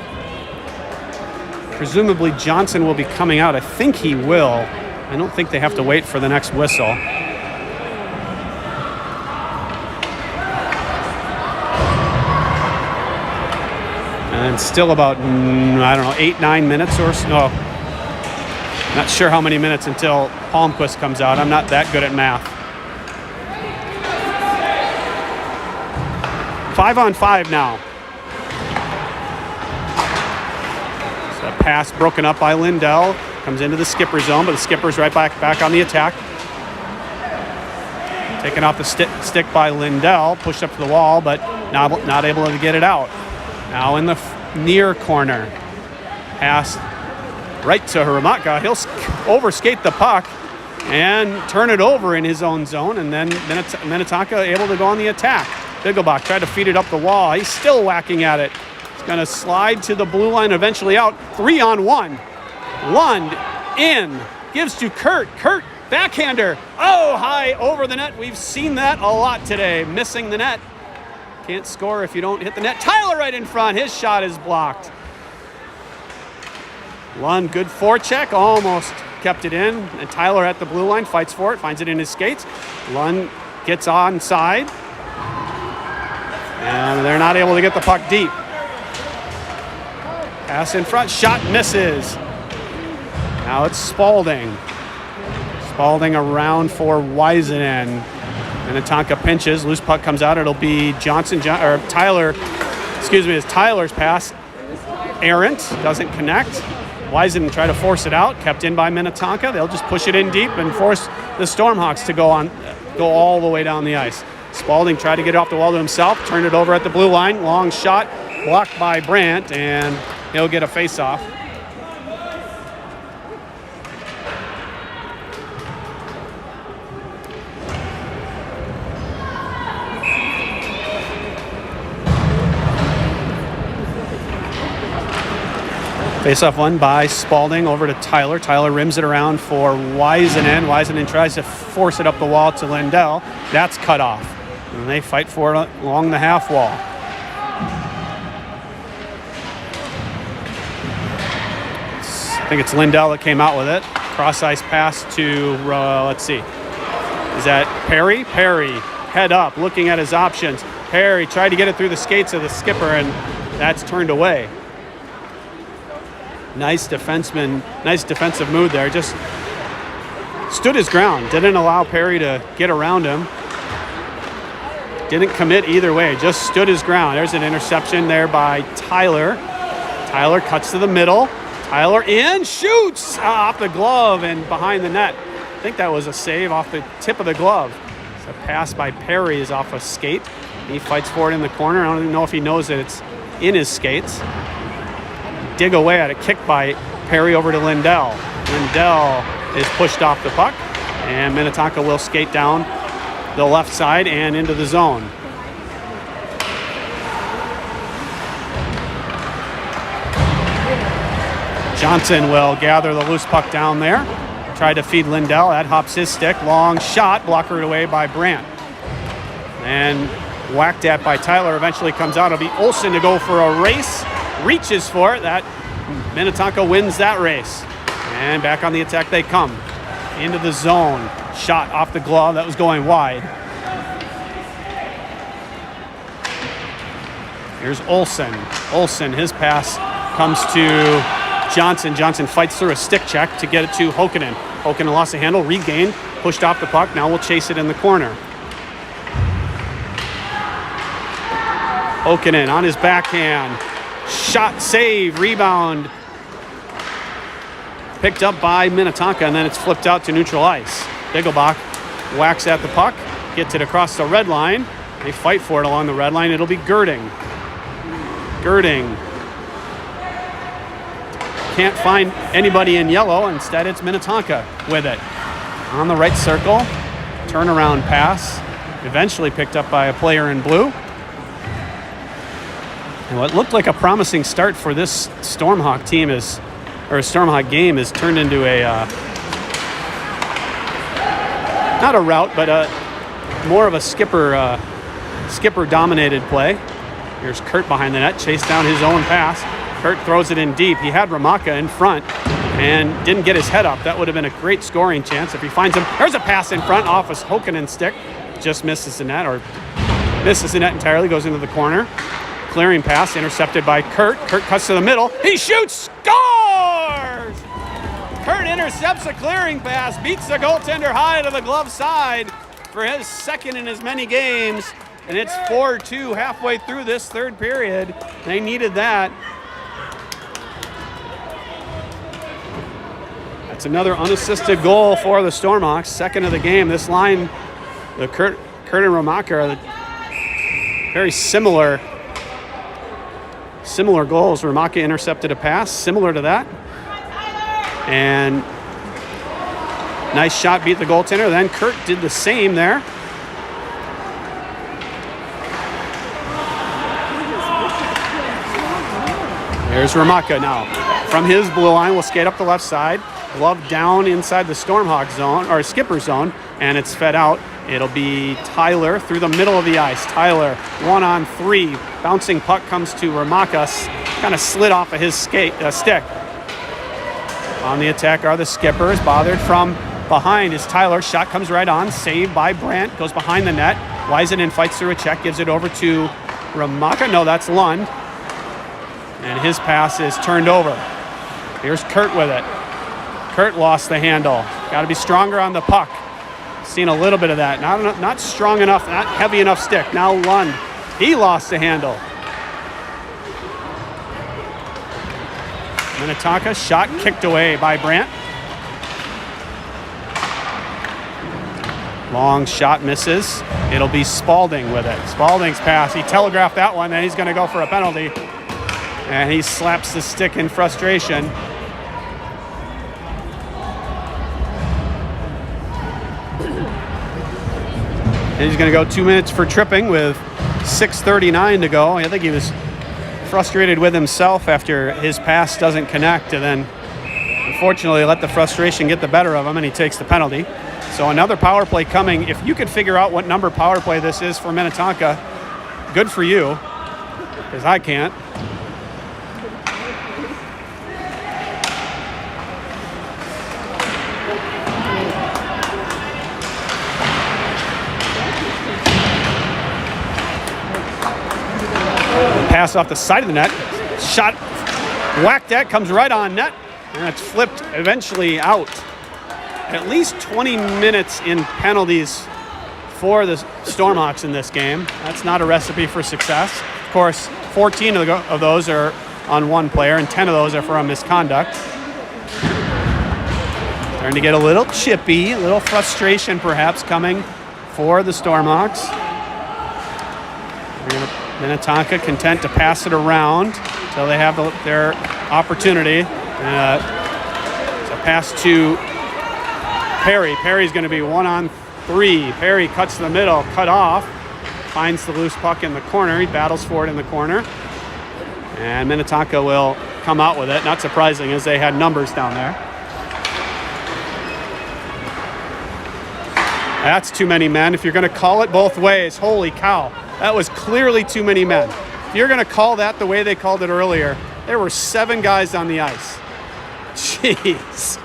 Speaker 1: presumably Johnson will be coming out. I think he will. I don't think they have to wait for the next whistle. And still about, 8-9 minutes or so. No, not sure how many minutes until Palmquist comes out. I'm not that good at math. 5-on-5 now. So a pass broken up by Lindell. Comes into the skipper zone, but the skipper's right back on the attack. Taken off the stick by Lindell. Pushed up to the wall, but not able to get it out. Now in the near corner. Pass right to Hromatka. He'll overskate the puck and turn it over in his own zone, and then Minnetonka able to go on the attack. Biggelbach tried to feed it up the wall. He's still whacking at it. He's going to slide to the blue line, eventually out. 3-on-1. Lund in. Gives to Kurtt. Kurtt, backhander. Oh, high over the net. We've seen that a lot today. Missing the net. Can't score if you don't hit the net. Tyler right in front. His shot is blocked. Lund, good forecheck. Almost kept it in. And Tyler at the blue line fights for it. Finds it in his skates. Lund gets onside. And they're not able to get the puck deep. Pass in front. Shot misses. Now it's Spalding. Spalding around for Weisenen. Minnetonka pinches. Loose puck comes out. It'll be Tyler. It's Tyler's pass. Errant. Doesn't connect. Weisenen try to force it out. Kept in by Minnetonka. They'll just push it in deep and force the Stormhawks to go all the way down the ice. Spalding tried to get it off the wall to himself. Turned it over at the blue line. Long shot. Blocked by Brandt. And he'll get a face-off. Face-off won by Spalding over to Tyler. Tyler rims it around for Weisenen. Weisenen tries to force it up the wall to Lindell. That's cut off. And they fight for it along the half wall. I think it's Lindell that came out with it. Cross-ice pass to, let's see. Is that Perry? Perry, head up, looking at his options. Perry tried to get it through the skates of the skipper, and that's turned away. Nice defensive move there. Just stood his ground. Didn't allow Perry to get around him. Didn't commit either way. Just stood his ground. There's an interception there by Tyler. Tyler cuts to the middle. Tyler in, shoots off the glove and behind the net. I think that was a save off the tip of the glove. So a pass by Perry is off a skate. He fights for it in the corner. I don't even know if he knows that it's in his skates. Dig away at a kick by Perry over to Lindell. Lindell is pushed off the puck. And Minnetonka will skate down the left side and into the zone. Johnson will gather the loose puck down there. Tried to feed Lindell. That hops his stick. Long shot, blockered away by Brandt. And whacked at by Tyler. Eventually comes out. It'll be Olsen to go for a race. Reaches for it. That Minnetonka wins that race. And back on the attack they come. Into the zone. Shot off the glove. That was going wide. Here's Olsen. Olsen, his pass comes to Johnson. Johnson fights through a stick check to get it to Hokonen. Hokonen lost the handle, regained, pushed off the puck. Now we'll chase it in the corner. Hokonen on his backhand. Shot, save, rebound. Picked up by Minnetonka, and then it's flipped out to neutral ice. Biggelbach whacks at the puck, gets it across the red line. They fight for it along the red line. It'll be Girding. Girding can't find anybody in yellow. Instead, it's Minnetonka with it. On the right circle, turnaround pass, eventually picked up by a player in blue. And what looked like a promising start for this Stormhawk team Stormhawk game is turned into a, not a rout, but more of a skipper-dominated play. Here's Kurtt behind the net, chased down his own pass. Kurtt throws it in deep. He had Hromatka in front and didn't get his head up. That would have been a great scoring chance if he finds him. There's a pass in front off his Hokonen's stick. Just misses the net, or misses the net entirely, goes into the corner. Clearing pass intercepted by Kurtt. Kurtt cuts to the middle. He shoots, scores! Kurtt intercepts a clearing pass, beats the goaltender high to the glove side for his second in as many games. And it's 4-2 halfway through this third period. They needed that. That's another unassisted goal for the Stormhawks, second of the game. This line, the Kurtt and Hromatka are very similar goals. Hromatka intercepted a pass similar to that. And nice shot, beat the goaltender. Then Kurtt did the same there. There's Hromatka now. From his blue line, we'll skate up the left side. Glove down inside the Stormhawk zone, or skipper zone, and it's fed out. It'll be Tyler through the middle of the ice. Tyler, 1-on-3. Bouncing puck comes to Hromatka. Kind of slid off of his stick. On the attack are the Skippers. Bothered from behind is Tyler. Shot comes right on. Saved by Brandt. Goes behind the net. Wiseman fights through a check. Gives it over to Hromatka. No, that's Lund. And his pass is turned over. Here's Kurtt with it. Kurtt lost the handle. Got to be stronger on the puck. Seen a little bit of that. Not strong enough, not heavy enough stick. Now Lund. He lost the handle. Minnetonka, shot kicked away by Brandt. Long shot misses. It'll be Spalding with it. Spalding's pass. He telegraphed that one, and he's going to go for a penalty. And he slaps the stick in frustration. And he's going to go 2 minutes for tripping with 6:39 to go. I think he was frustrated with himself after his pass doesn't connect, and then unfortunately let the frustration get the better of him, and he takes the penalty. So another power play coming. If you could figure out what number power play this is for Minnetonka, good for you, because I can't. Pass off the side of the net. Shot whacked at, comes right on net, and it's flipped eventually out. At least 20 minutes in penalties for the Stormhawks in this game. That's not a recipe for success. Of course, 14 of those are on one player, and 10 of those are for a misconduct. Starting to get a little chippy, a little frustration perhaps coming for the Stormhawks. Minnetonka content to pass it around until they have their opportunity. It's a pass to Perry. Perry's going to be 1-on-3. Perry cuts to the middle, cut off, finds the loose puck in the corner. He battles for it in the corner. And Minnetonka will come out with it. Not surprising, as they had numbers down there. That's too many men. If you're going to call it both ways, holy cow, that was clearly too many men. If you're going to call that the way they called it earlier, there were 7 guys on the ice. Jeez.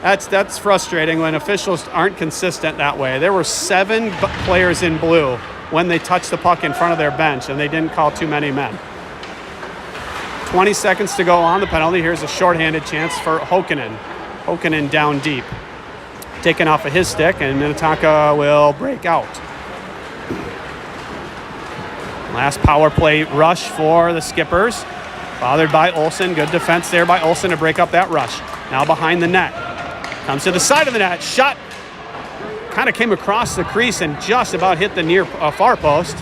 Speaker 1: That's frustrating when officials aren't consistent that way. There were 7 players in blue when they touched the puck in front of their bench, and they didn't call too many men. 20 seconds to go on the penalty. Here's a shorthanded chance for Hokanen. Hokanen down deep. Taken off of his stick, and Minnetonka will break out. Last power play rush for the Skippers. Bothered by Olsen. Good defense there by Olsen to break up that rush. Now behind the net. Comes to the side of the net. Shot kind of came across the crease and just about hit the near far post.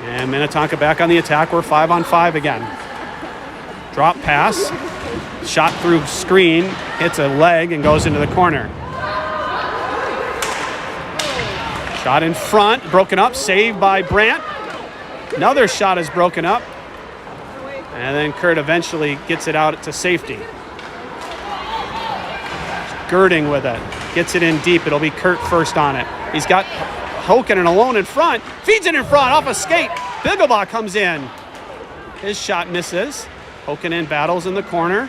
Speaker 1: And Minnetonka back on the attack. We're 5-on-5 again. Drop pass. Shot through screen, hits a leg and goes into the corner. Shot in front, broken up, saved by Brandt. Another shot is broken up. And then Kurtt eventually gets it out to safety. Girding with it, gets it in deep. It'll be Kurtt first on it. He's got Hokanen alone in front, feeds it in front, off a skate. Bigelbach comes in. His shot misses. Hokanen battles in the corner.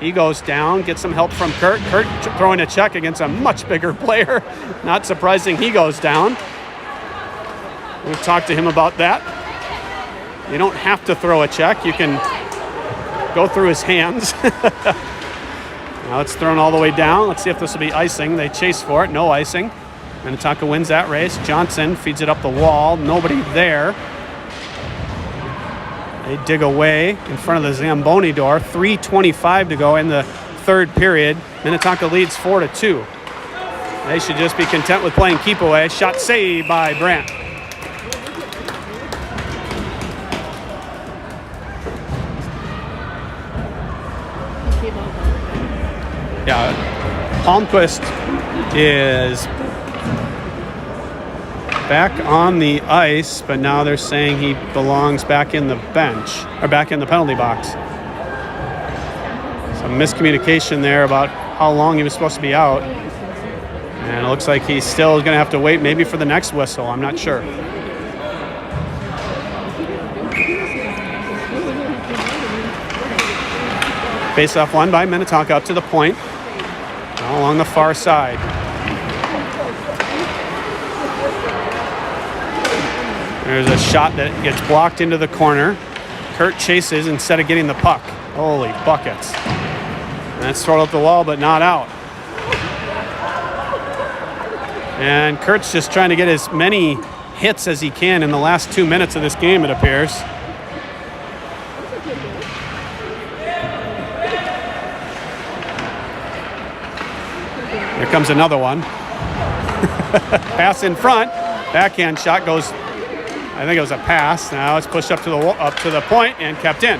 Speaker 1: He goes down, gets some help from Kurtt. Kurtt throwing a check against a much bigger player. Not surprising he goes down. We'll talk to him about that. You don't have to throw a check. You can go through his hands. Now it's thrown all the way down. Let's see if this will be icing. They chase for it. No icing. Minnetonka wins that race. Johnson feeds it up the wall. Nobody there. They dig away in front of the Zamboni door. 3:25 to go in the third period. Minnetonka leads 4-2. They should just be content with playing keep away. Shot saved by Brandt. Yeah, Palmquist is back on the ice, but now they're saying he belongs back in the bench, or back in the penalty box. Some miscommunication there about how long he was supposed to be out. And it looks like he's still going to have to wait maybe for the next whistle. I'm not sure. Face-off won by Minnetonka up to the point. Now along the far side. There's a shot that gets blocked into the corner. Kurtt chases instead of getting the puck. Holy buckets. And that's thrown up the wall, but not out. And Kurt's just trying to get as many hits as he can in the last 2 minutes of this game, it appears. Here comes another one. Pass in front. Backhand shot goes, I think it was a pass. Now it's pushed up to the point and kept in.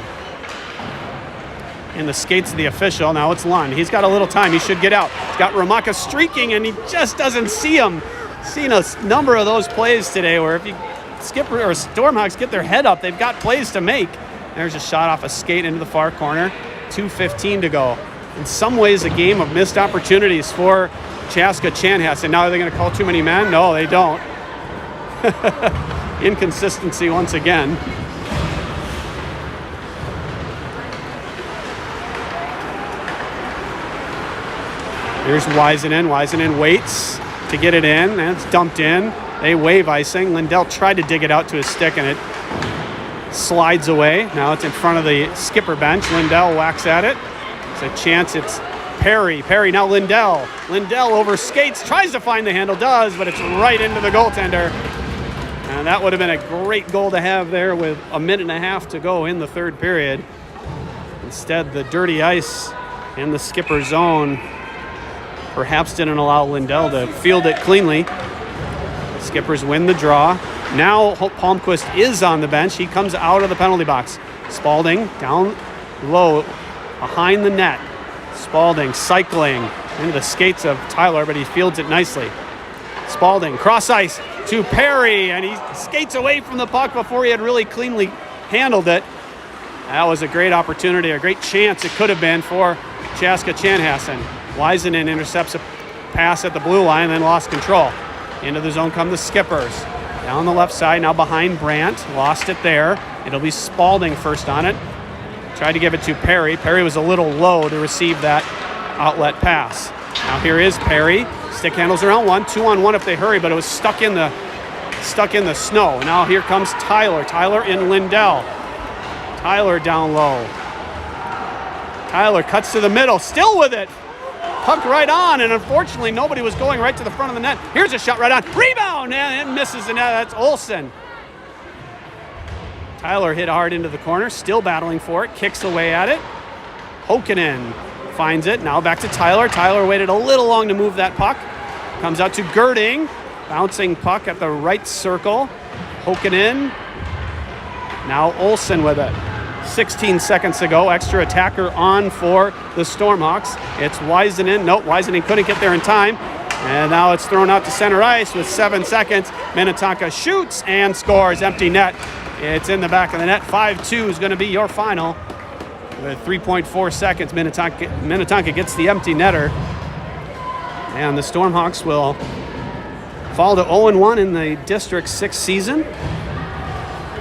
Speaker 1: In the skates of the official. Now it's Lund. He's got a little time. He should get out. He's got Hromatka streaking, and he just doesn't see him. Seen a number of those plays today where if you Skipper or Stormhawks get their head up, they've got plays to make. There's a shot off a skate into the far corner. 2:15 to go. In some ways, a game of missed opportunities for Chaska Chanhassen. And now are they going to call too many men? No, they don't. Inconsistency once again. Here's Wiseman. Wiseman waits to get it in, and it's dumped in. They wave icing. Lindell tried to dig it out to his stick, and it slides away. Now it's in front of the skipper bench. Lindell whacks at it. It's a chance. It's Perry. Perry, now Lindell. Lindell over skates, tries to find the handle, does, but it's right into the goaltender. And that would have been a great goal to have there with a minute and a half to go in the third period. Instead, the dirty ice in the skipper zone perhaps didn't allow Lindell to field it cleanly. Skippers win the draw. Now Palmquist is on the bench. He comes out of the penalty box. Spalding down low behind the net. Spalding cycling into the skates of Tyler, but he fields it nicely. Spalding, cross ice to Perry, and he skates away from the puck before he had really cleanly handled it. That was a great opportunity, a great chance it could have been for Chaska Chanhassen. Wiseman intercepts a pass at the blue line, then lost control. Into the zone come the Skippers. Down the left side, now behind Brandt. Lost it there. It'll be Spalding first on it. Tried to give it to Perry. Perry was a little low to receive that outlet pass. Now here is Perry. Stick handles around 1, 2-on-1 if they hurry, but it was stuck in the snow. Now here comes Tyler. Tyler in Lindell. Tyler down low. Tyler cuts to the middle, still with it. Puck right on, and unfortunately nobody was going right to the front of the net. Here's a shot right on. Rebound, and it misses the net. That's Olsen. Tyler hit hard into the corner, still battling for it, kicks away at it. Hokkinen finds it, now back to Tyler. Tyler waited a little long to move that puck. Comes out to Girding, bouncing puck at the right circle. Hokkinen, now Olsen with it. 16 seconds to go, extra attacker on for the Stormhawks. It's Wiseman. Nope, Wiseman couldn't get there in time. And now it's thrown out to center ice with 7 seconds. Minnetonka shoots and scores. Empty net. It's in the back of the net. 5-2 is going to be your final. With 3.4 seconds, Minnetonka gets the empty netter. And the Stormhawks will fall to 0-1 in the District's 6th season.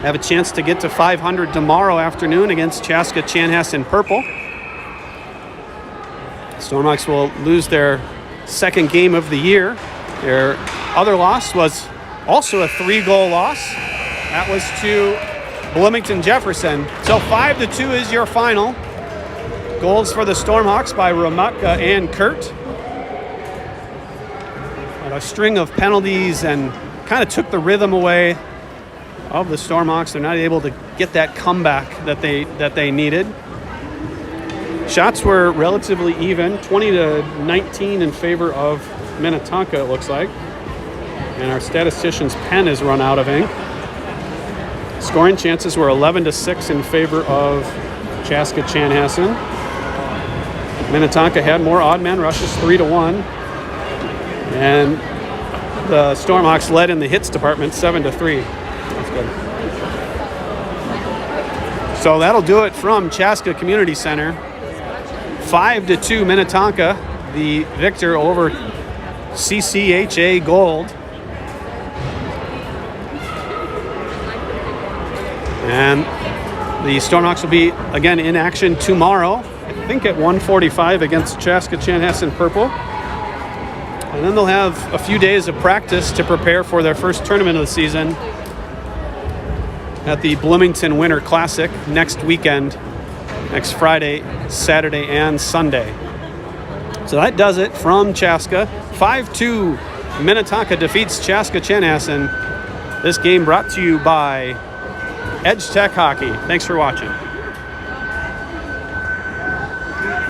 Speaker 1: Have a chance to get to 500 tomorrow afternoon against Chaska Chanhassen Purple. Stormhawks will lose their second game of the year. Their other loss was also a 3-goal loss. That was to Bloomington Jefferson. So 5-2 is your final. Goals for the Stormhawks by Hromatka and Kurtt. But a string of penalties and kind of took the rhythm away of the Stormhawks. They're not able to get that comeback that they needed. Shots were relatively even, 20-19 in favor of Minnetonka, it looks like. And our statistician's pen has run out of ink. Scoring chances were 11-6 in favor of Chaska Chanhassen. Minnetonka had more odd man rushes, 3-1. And the Stormhawks led in the hits department, 7-3. That's good. So that'll do it from Chaska Community Center. 5-2 Minnetonka, the victor over CCHA Gold. And the Stormhawks will be again in action tomorrow, I think at 1:45 against Chaska Chanhassen Purple. And then they'll have a few days of practice to prepare for their first tournament of the season at the Bloomington Winter Classic next weekend, next Friday, Saturday, and Sunday. So that does it from Chaska. 5-2 Minnetonka defeats Chaska Chanhassen. This game brought to you by Edge Tech Hockey. Thanks for watching.